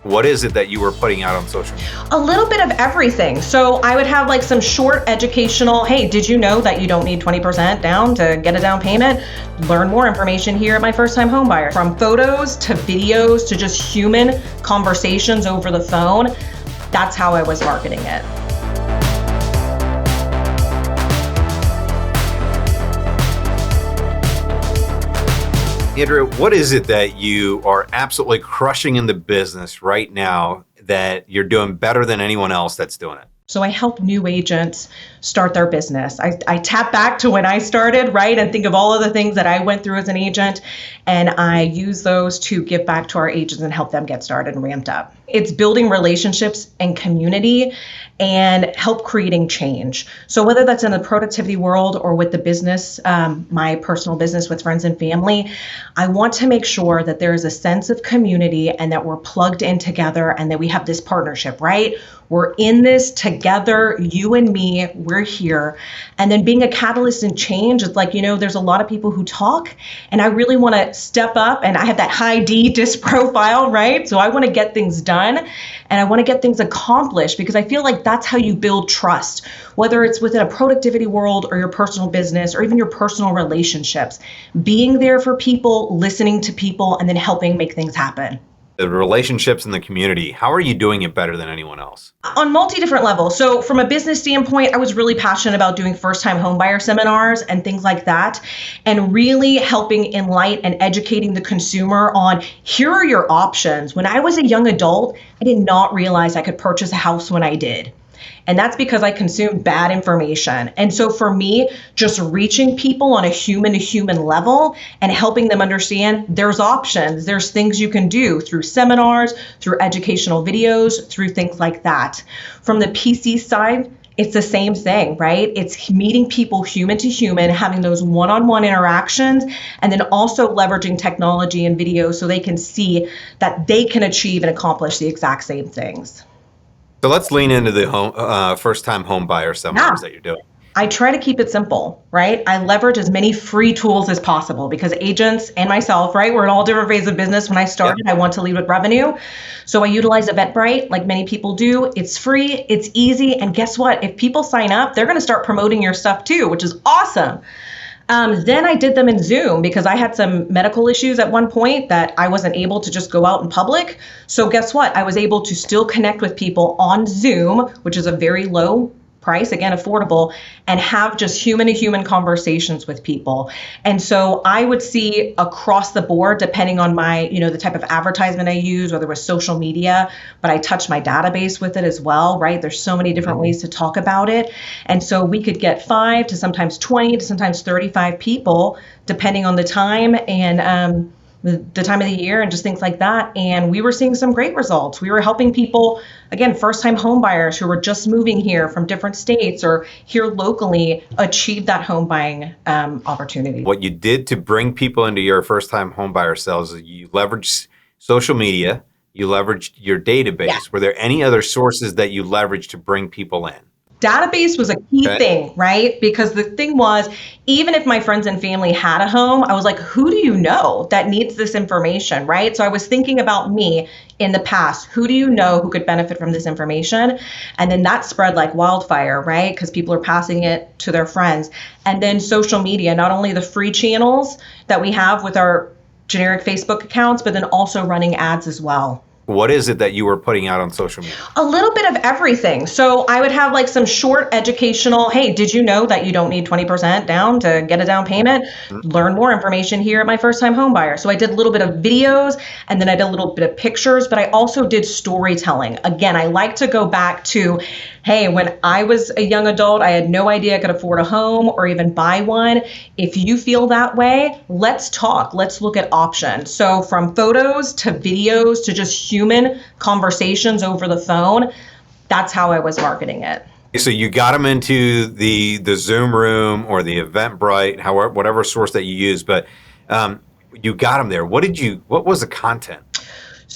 What is it that you were putting out on social media? A little bit of everything. So I would have like some short educational, hey, did you know that you don't need 20% down to get a down payment? Learn more information here at My First Time Homebuyer. From photos to videos to just human conversations over the phone, that's how I was marketing it. Andrea, what is it that you are absolutely crushing in the business right now that you're doing better than anyone else that's doing it? So I help new agents start their business. I tap back to when I started, right? And think of all of the things that I went through as an agent. And I use those to give back to our agents and help them get started and ramped up. It's building relationships and community and help creating change. So whether that's in the productivity world or with the business, my personal business with friends and family, I want to make sure that there is a sense of community and that we're plugged in together and that we have this partnership, right? We're in this together, you and me, we're here. And then being a catalyst in change, it's like, there's a lot of people who talk and I really want to step up, and I have that high D disc profile, right? So I want to get things done and I want to get things accomplished because I feel like that's how you build trust, whether it's within a productivity world or your personal business or even your personal relationships. Being there for people, listening to people, and then helping make things happen. The relationships in the community, how are you doing it better than anyone else? On different levels. So from a business standpoint, I was really passionate about doing first-time homebuyer seminars and things like that, and really helping enlighten and educating the consumer on here are your options. When I was a young adult, I did not realize I could purchase a house when I did. And that's because I consumed bad information. And so for me, just reaching people on a human to human level and helping them understand there's options, there's things you can do through seminars, through educational videos, through things like that. From the PC side, it's the same thing, right? It's meeting people human to human, having those one-on-one interactions, and then also leveraging technology and video so they can see that they can achieve and accomplish the exact same things. So let's lean into the first-time home buyer seminars that you're doing. I try to keep it simple, right? I leverage as many free tools as possible because agents and myself, right, we're in all different phases of business. When I started, I want to lead with revenue. So I utilize Eventbrite like many people do. It's free, it's easy, and guess what? If people sign up, they're going to start promoting your stuff too, which is awesome. Then I did them in Zoom because I had some medical issues at one point that I wasn't able to just go out in public. So guess what? I was able to still connect with people on Zoom, which is a very low price, again, affordable, and have just human to human conversations with people. And so I would see across the board, depending on my, the type of advertisement I use, whether it was social media, but I touch my database with it as well, right? There's so many different ways to talk about it. And so we could get 5 to sometimes 20 to sometimes 35 people, depending on the time and the time of the year and just things like that. And we were seeing some great results. We were helping people, again, first-time home buyers who were just moving here from different states or here locally achieve that home buying opportunity. What you did to bring people into your first-time home buyer sales is you leveraged social media, you leveraged your database. Yeah. Were there any other sources that you leveraged to bring people in? Database was a key thing, right? Because the thing was, even if my friends and family had a home, I was like, who do you know that needs this information, right? So I was thinking about me in the past. Who do you know who could benefit from this information? And then that spread like wildfire, right? Because people are passing it to their friends. And then social media, not only the free channels that we have with our generic Facebook accounts, but then also running ads as well. What is it that you were putting out on social media? A little bit of everything. So I would have like some short educational, hey, did you know that you don't need 20% down to get a down payment? Learn more information here at My First Time Homebuyer. So I did a little bit of videos and then I did a little bit of pictures, but I also did storytelling. Again, I like to go back to, hey, when I was a young adult, I had no idea I could afford a home or even buy one. If you feel that way, let's talk. Let's look at options. So from photos to videos to just human conversations over the phone, that's how I was marketing it. So you got them into the Zoom room or the Eventbrite, however, whatever source that you use, but you got them there. What was the content?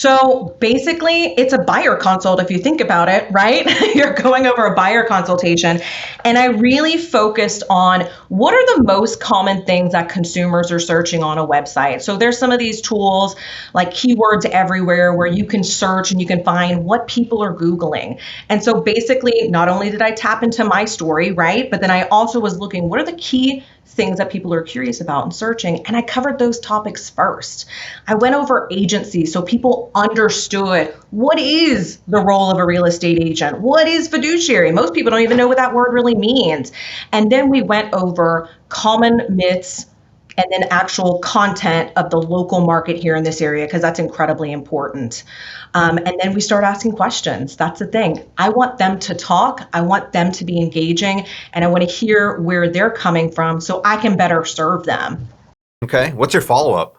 So basically, it's a buyer consult if you think about it, right? You're going over a buyer consultation. And I really focused on what are the most common things that consumers are searching on a website. So there's some of these tools like Keywords Everywhere where you can search and you can find what people are Googling. And so basically, not only did I tap into my story, right? But then I also was looking, what are the key things that people are curious about and searching, and I covered those topics first. I went over agencies so people understood what is the role of a real estate agent, what is fiduciary. Most people don't even know what that word really means. And then we went over common myths and then actual content of the local market here in this area, because that's incredibly important. And then we start asking questions. That's the thing. I want them to talk. I want them to be engaging, and I want to hear where they're coming from so I can better serve them. Okay. What's your follow-up?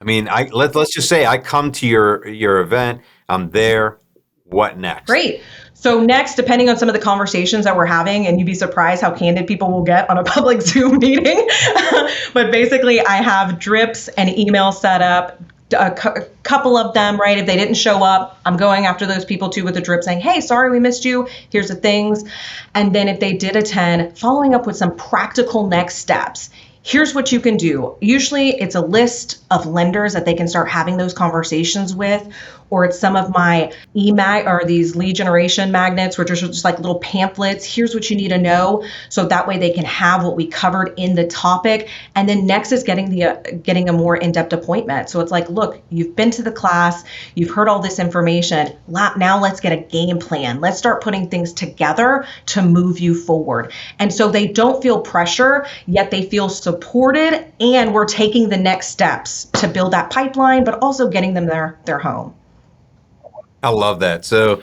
I mean, let's just say I come to your event. I'm there. What next? Great. So next, depending on some of the conversations that we're having, and you'd be surprised how candid people will get on a public Zoom meeting, but basically I have drips and email set up, a couple of them, right? If they didn't show up, I'm going after those people too with a drip saying, hey, sorry we missed you. Here's the things. And then if they did attend, following up with some practical next steps. Here's what you can do. Usually it's a list of lenders that they can start having those conversations with, or it's some of my email or these lead generation magnets, which are just like little pamphlets. Here's what you need to know. So that way they can have what we covered in the topic. And then next is getting a more in-depth appointment. So it's like, look, you've been to the class, you've heard all this information. Now let's get a game plan. Let's start putting things together to move you forward. And so they don't feel pressure, yet they feel supported, and we're taking the next steps to build that pipeline, but also getting them their home. I love that. So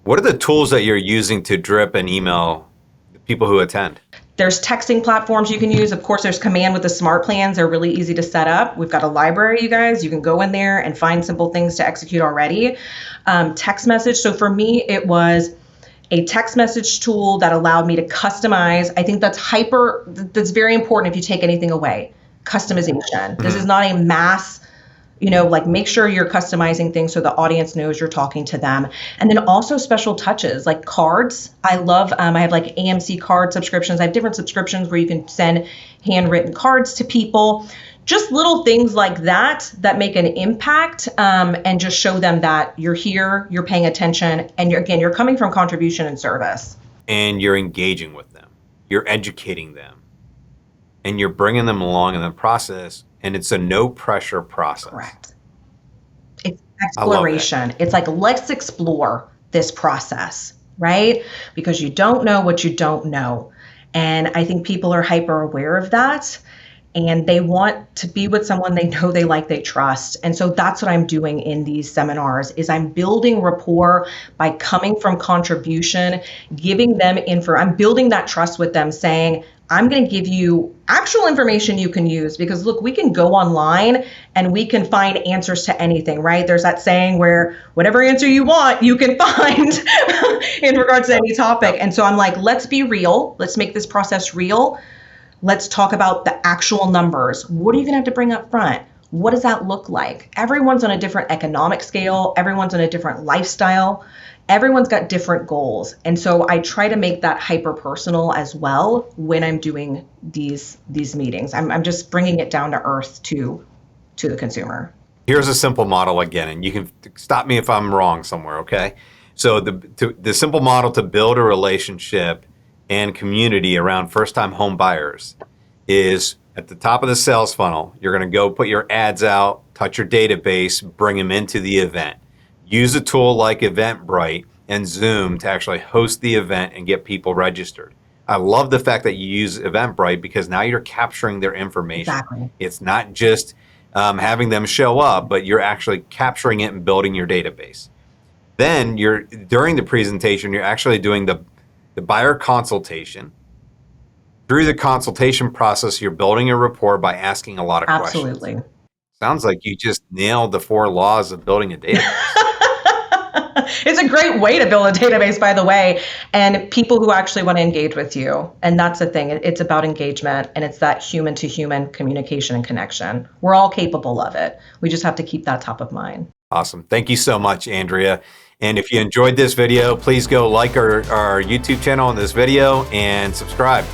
what are the tools that you're using to drip and email the people who attend? There's texting platforms you can use. Of course, there's Command with the smart plans. They're really easy to set up. We've got a library, you guys. You can go in there and find simple things to execute already. Text message. So for me, it was a text message tool that allowed me to customize. I think that's very important if you take anything away. Customization. This is not a mass, like make sure you're customizing things so the audience knows you're talking to them. And then also special touches like cards. I love, I have like AMC card subscriptions. I have different subscriptions where you can send handwritten cards to people. Just little things like that make an impact, and just show them that you're here, you're paying attention, and you're coming from contribution and service. And you're engaging with them. You're educating them. And you're bringing them along in the process. And it's a no pressure process. Correct. It's exploration. It's like, let's explore this process, right? Because you don't know what you don't know. And I think people are hyper aware of that. And they want to be with someone they know, they like, they trust. And so that's what I'm doing in these seminars is I'm building rapport by coming from contribution, giving them info. I'm building that trust with them saying, I'm going to give you actual information you can use because look, we can go online and we can find answers to anything, right? There's that saying where whatever answer you want, you can find in regards to any topic. And so I'm like, let's be real. Let's make this process real. Let's talk about the actual numbers. What are you going to have to bring up front? What does that look like? Everyone's on a different economic scale. Everyone's on a different lifestyle. Everyone's got different goals. And so I try to make that hyper personal as well when I'm doing these meetings. I'm just bringing it down to earth to the consumer. Here's a simple model again, and you can stop me if I'm wrong somewhere, okay? So the simple model to build a relationship and community around first-time home buyers is at the top of the sales funnel. You're going to go put your ads out, touch your database, bring them into the event. Use a tool like Eventbrite and Zoom to actually host the event and get people registered. I love the fact that you use Eventbrite because now you're capturing their information. Exactly. It's not just having them show up, but you're actually capturing it and building your database. Then during the presentation, you're actually doing the buyer consultation. Through the consultation process, you're building a rapport by asking a lot of questions. Absolutely. Sounds like you just nailed the 4 laws of building a database. It's a great way to build a database, by the way, and people who actually want to engage with you. And that's the thing. It's about engagement, and it's that human to human communication and connection. We're all capable of it. We just have to keep that top of mind. Awesome. Thank you so much, Andrea. And if you enjoyed this video, please go like our YouTube channel on this video and subscribe.